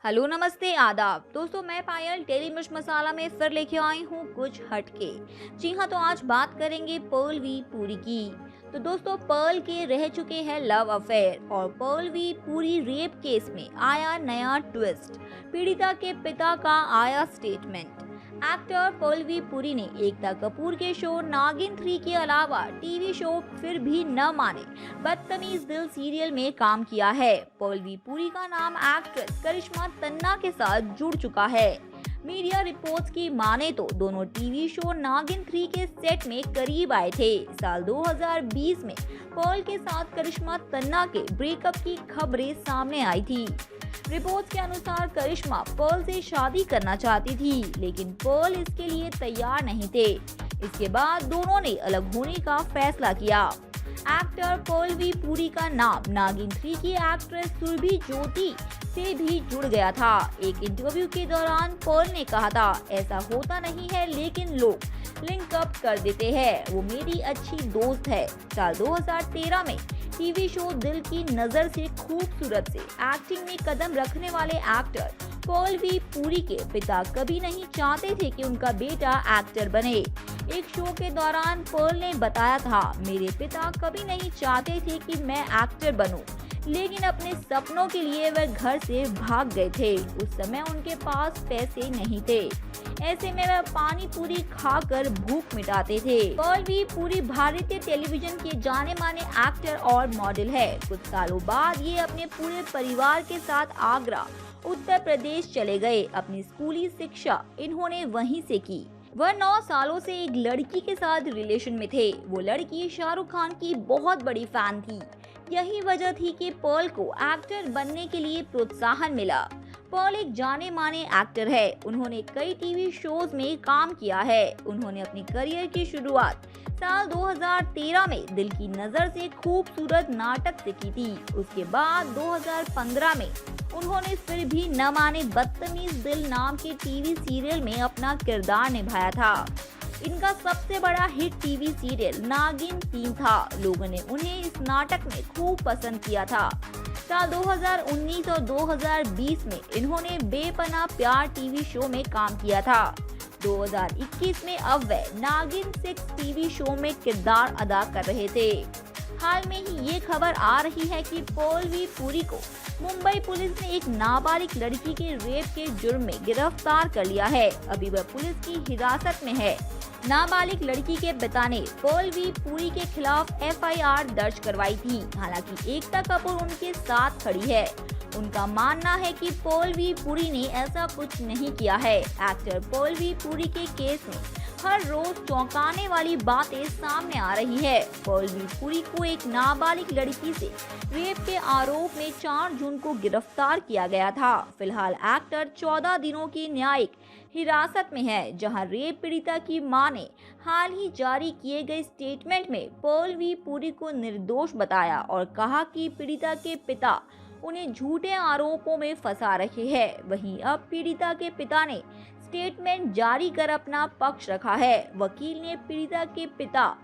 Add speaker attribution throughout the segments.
Speaker 1: Hello नमस्ते आदाब दोस्तों, मैं पायल डेली मिर्च मसाला में फिर लेके आई हूँ कुछ हटके। जी हाँ, तो आज बात करेंगे पर्ल वी पुरी की। तो दोस्तों, पर्ल के रह चुके हैं लव अफेयर और Pearl V Puri rape case में आया नया ट्विस्ट। पीड़िता के पिता का आया statement. Actor Pearl V Puri ने एकता कपूर के शो नागिन 3 के अलावा टीवी शो फिर भी न माने बदतमीज दिल सीरियल में काम किया है। पर्ल वी पुरी का नाम एक्ट्रेस करिश्मा तन्ना के साथ जुड़ चुका है। मीडिया रिपोर्ट्स की माने तो दोनों टीवी शो नागिन 3 के सेट में करीब आए थे। साल 2020 में पर्ल के साथ करिश्मा तन्ना के ब्रेकअप की खबरें सामने आई थी। रिपोर्ट्स के अनुसार करिश्मा पर्ल से शादी करना चाहती थी, लेकिन पर्ल इसके लिए तैयार नहीं थे। इसके बाद दोनों ने अलग होने का फैसला किया। एक्टर पर्ल वी पुरी का नाम नागिन 3 की एक्ट्रेस सुरभि ज्योति से भी जुड़ गया था। एक इंटरव्यू के दौरान पर्ल ने कहा था, ऐसा होता नहीं है लेकिन लोग लिंक अप कर देते हैं, वो मेरी अच्छी दोस्त है। साल 2013 में टीवी शो दिल की नजर से खूबसूरत से एक्टिंग में कदम रखने वाले एक्टर पर्ल वी पुरी के पिता कभी नहीं चाहते थे कि उनका बेटा एक्टर बने। एक शो के दौरान पर्ल ने बताया था, मेरे पिता कभी नहीं चाहते थे कि मैं एक्टर बनूं, लेकिन अपने सपनों के लिए वह घर से भाग गए थे। उस समय उनके पास पैसे नहीं थे, ऐसे में वह पानी पूरी खाकर भूख मिटाते थे। पर्ल वी पुरी भारतीय टेलीविजन के जाने माने एक्टर और मॉडल है। कुछ सालों बाद ये अपने पूरे परिवार के साथ आगरा, उत्तर प्रदेश चले गए। अपनी स्कूली शिक्षा इन्होंने वहीं से की। वह 9 सालों से एक लड़की के साथ रिलेशन में थे। वो लड़की शाहरुख खान की बहुत बड़ी फैन थी। यही वजह थी कि पर्ल को एक्टर बनने के लिए प्रोत्साहन मिला। पर्ल एक जाने माने एक्टर है। उन्होंने कई टीवी शोज में काम किया है। उन्होंने अपनी करियर की शुरुआत साल 2013 में दिल की नजर से खूबसूरत नाटक से की थी। उसके बाद 2015 में उन्होंने फिर भी न माने बदतमीज दिल नाम के टीवी सीरियल में अपना किरदार निभाया था। इनका सबसे बड़ा हिट टीवी सीरियल नागिन 3 था। लोगों ने उन्हें इस नाटक में खूब पसंद किया था। साल 2019 और 2020 में इन्होंने बेपनाह प्यार टीवी शो में काम किया था। 2021 में अब वे नागिन 6 टीवी शो में किरदार अदा कर रहे थे। हाल में ही ये खबर आ रही है कि पर्ल वी पुरी को मुंबई पुलिस ने एक नाबालिग लड़की के रेप के जुर्म में गिरफ्तार कर लिया है। अभी वह पुलिस की हिरासत में है। नाबालिग लड़की के पिता ने पर्ल वी पुरी के खिलाफ FIR दर्ज करवाई थी। हालांकि एकता कपूर उनके साथ खड़ी है। उनका मानना है कि पर्ल वी पुरी ने ऐसा कुछ नहीं किया है। एक्टर पर्ल वी पुरी के केस में हर रोज चौंकाने वाली बातें सामने आ रही है। पर्ल वी पुरी को एक नाबालिग लड़की से रेप के आरोप में 4 जून को गिरफ्तार किया गया था। फिलहाल एक्टर 14 दिनों की न्यायिक हिरासत में है, जहां रेप पीड़िता की मां ने हाल ही जारी किए गए स्टेटमेंट में पर्ल वी पुरी को निर्दोष बताया और कहा कि पीड़िता के पिता उन्हें झूठे आरोपों में फंसा रहे हैं। वहीं अब पीड़िता के पिता ने स्टेटमेंट जारी कर अपना पक्ष रखा है। वकील ने पीड़िता के पिता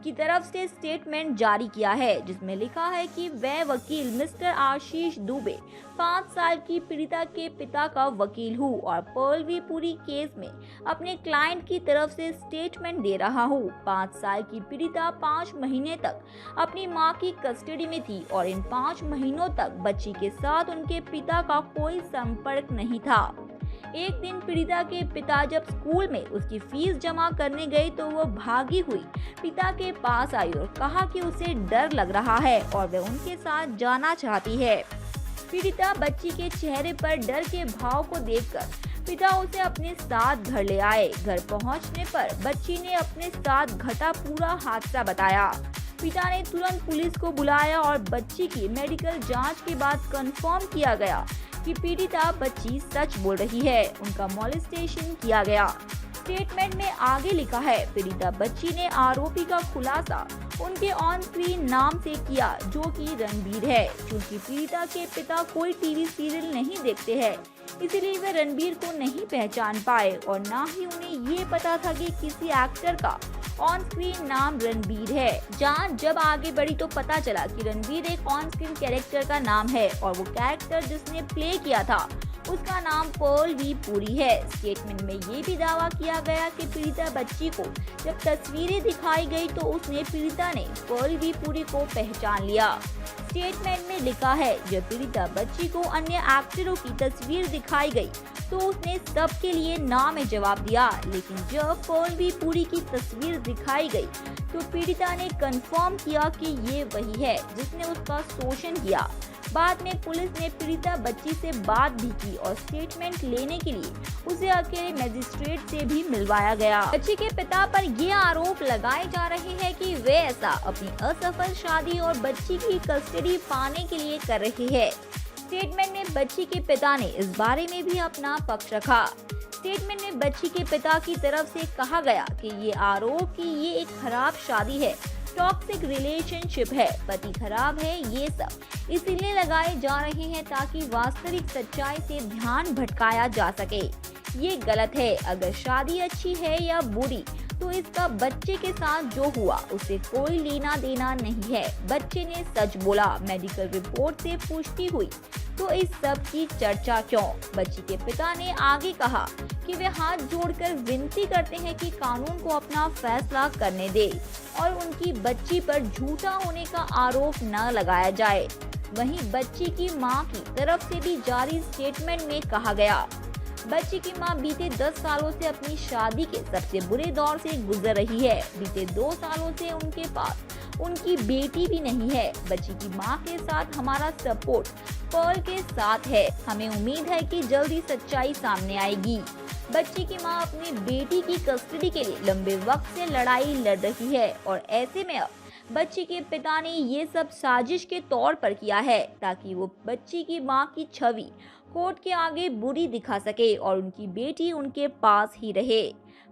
Speaker 1: की तरफ से स्टेटमेंट जारी किया है, जिसमें लिखा है कि वह वकील मिस्टर आशीष दुबे 5 साल की पीड़िता के पिता का वकील हूँ और पर्ल वी पुरी केस में अपने क्लाइंट की तरफ से स्टेटमेंट दे रहा हूँ। 5 साल की पीड़िता 5 महीने तक अपनी मां की कस्टडी में थी और इन 5 महीनों तक बच्ची के साथ उनके पिता का कोई संपर्क नहीं था। एक दिन पीड़िता के पिता जब स्कूल में उसकी फीस जमा करने गए तो वो भागी हुई पिता के पास आई और कहा कि उसे डर लग रहा है और वह उनके साथ जाना चाहती है। पीड़िता बच्ची के चेहरे पर डर के भाव को देखकर पिता उसे अपने साथ घर ले आए। घर पहुंचने पर बच्ची ने अपने साथ घटा पूरा हादसा बताया। पिता ने तुरंत पुलिस को बुलाया और बच्ची की मेडिकल जांच के बाद कंफर्म किया गया कि पीड़िता बच्ची सच बोल रही है। उनका मोलेस्टेशन किया गया। स्टेटमेंट में आगे लिखा है, पीड़िता बच्ची ने आरोपी का खुलासा उनके ऑन स्क्रीन नाम से किया, जो कि रणबीर है। क्योंकि पीड़िता के पिता कोई टीवी सीरियल नहीं देखते हैं, इसीलिए वे रणबीर को नहीं पहचान पाए और ना ही उन्हें ये पता था कि किसी एक्टर का ऑन स्क्रीन नाम रणबीर है। जांच जब आगे बढ़ी तो पता चला कि रणबीर एक ऑन स्क्रीन कैरेक्टर का नाम है और वो कैरेक्टर जिसने प्ले किया था उसका नाम पर्ल वी पुरी है। स्टेटमेंट में ये भी दावा किया गया कि पीड़िता बच्ची को जब तस्वीरें दिखाई गई तो उसने पीड़िता ने पर्ल वी पुरी को पहचान लिया। स्टेटमेंट में लिखा है, जब पीड़िता बच्ची को अन्य एक्टरों की तस्वीर दिखाई गई तो उसने सबके लिए ना में जवाब दिया, लेकिन जब पर्ल वी पुरी की तस्वीर दिखाई गई तो पीड़िता ने कंफर्म किया कि ये वही है जिसने उसका शोषण किया। बाद में पुलिस ने पीड़िता बच्ची से बात भी की और स्टेटमेंट लेने के लिए उसे अकेले मजिस्ट्रेट से भी मिलवाया गया। बच्ची के पिता पर ये आरोप लगाए जा रहे हैं कि वे ऐसा अपनी असफल शादी और बच्ची की कस्टडी पाने के लिए कर रहे हैं। स्टेटमेंट में बच्ची के पिता ने इस बारे में भी अपना पक्ष रखा। स्टेटमेंट में बच्ची के पिता की तरफ से कहा गया कि ये आरोप कि ये एक खराब शादी है, टॉक्सिक रिलेशनशिप है, पति खराब है, ये सब इसीलिए लगाए जा रहे हैं ताकि वास्तविक सच्चाई से ध्यान भटकाया जा सके। ये गलत है। अगर शादी अच्छी है या बुरी तो इसका बच्चे के साथ जो हुआ उससे कोई लेना देना नहीं है। बच्चे ने सच बोला। मेडिकल रिपोर्ट से पुष्टि हुई तो इस सब की चर्चा क्यों? बच्ची के पिता ने आगे कहा कि वे हाथ जोड़कर विनती करते हैं कि कानून को अपना फैसला करने दे और उनकी बच्ची पर झूठा होने का आरोप न लगाया जाए। वहीं बच्ची की मां की तरफ से भी जारी स्टेटमेंट में कहा गया, बच्ची की मां बीते 10 सालों से अपनी शादी के सबसे बुरे दौर से गुजर रही है। बीते 2 सालों से उनके पास उनकी बेटी भी नहीं है। बच्ची की मां के साथ हमारा सपोर्ट पर्ल के साथ है। हमें उम्मीद है कि जल्द ही सच्चाई सामने आएगी। बच्ची की मां अपनी बेटी की कस्टडी के लिए लंबे वक्त से लड़ाई लड़ रही है और ऐसे में अब बच्ची के पिता ने ये सब साजिश के तौर पर किया है ताकि वो बच्ची की मां की छवि कोर्ट के आगे बुरी दिखा सके और उनकी बेटी उनके पास ही रहे।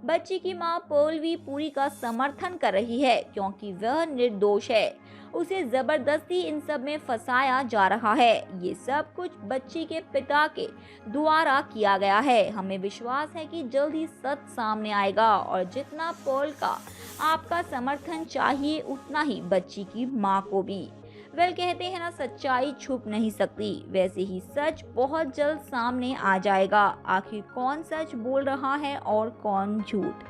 Speaker 1: बच्ची की मां पर्ल वी पुरी का समर्थन कर रही है क्योंकि वह निर्दोष है। उसे जबरदस्ती इन सब में फंसाया जा रहा है। ये सब कुछ बच्ची के पिता के द्वारा किया गया है। हमें विश्वास है कि जल्द ही सच सामने आएगा और जितना पर्ल का आपका समर्थन चाहिए उतना ही बच्ची की मां को भी। कहते हैं ना, सच्चाई छुप नहीं सकती, वैसे ही सच बहुत जल्द सामने आ जाएगा। आखिर कौन सच बोल रहा है और कौन झूठ।